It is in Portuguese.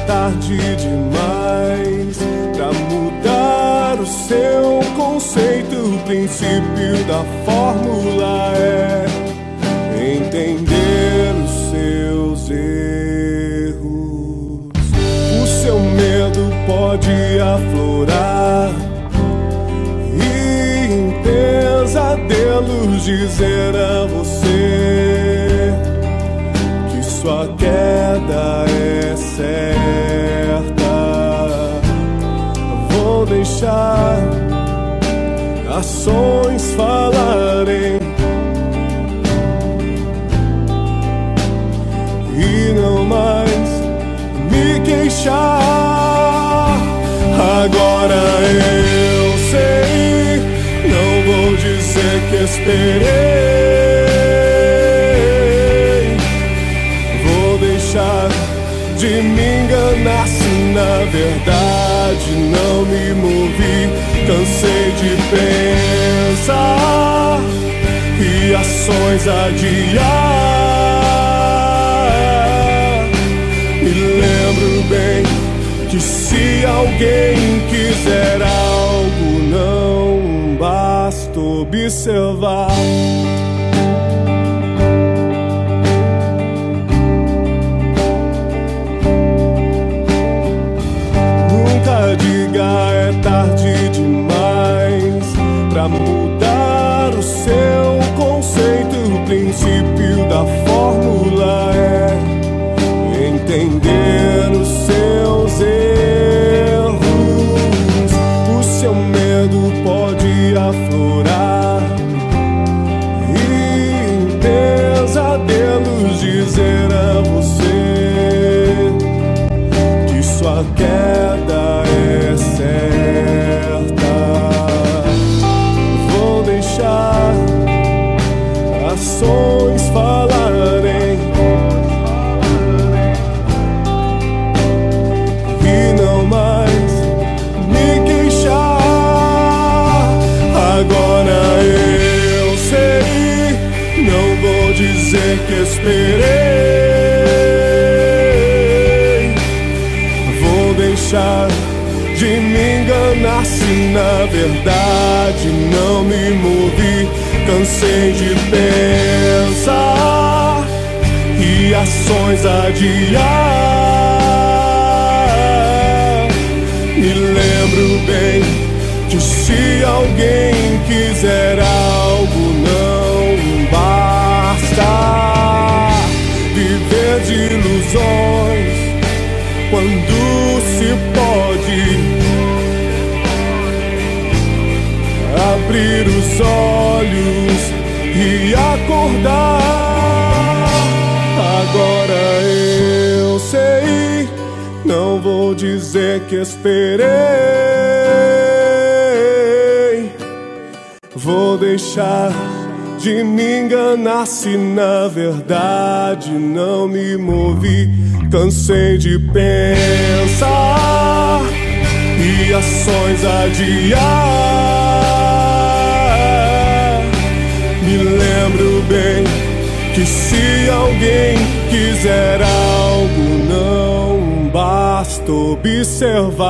tarde demais pra mudar o seu conceito. O princípio da fórmula é entender os seus erros. O seu medo pode aflorar e em pesadelos dizer a você que sua queda é certa. Vou deixar ações falarem e não mais me queixar. Agora eu sei, não vou dizer que esperei. Vou deixar de me enganar se na verdade não me movi. Cansei de pensar e ações adiar. Me lembro bem que se alguém quiser algo, não basta observar. Nunca diga é tarde demais pra mudar o seu conceito. O princípio da fórmula é entender os seus erros. O seu medo pode aflorar e em pesadelos dizer a você que sua queda é certa. Vou deixar ações falarem e não mais me queixar. Agora eu sei, não vou dizer que esperei. Vou deixar de me enganar se na verdade não me movi. Cansei de pensar e ações adiar. Me lembro bem que se alguém quiser algo, não basta viver de ilusões quando se pode abrir os olhos e acordar. Agora eu sei, não vou dizer que esperei. Vou deixar de me enganar se na verdade não me movi. Cansei de pensar e ações adiar. Me lembro bem que se alguém quiser algo, não basta observar.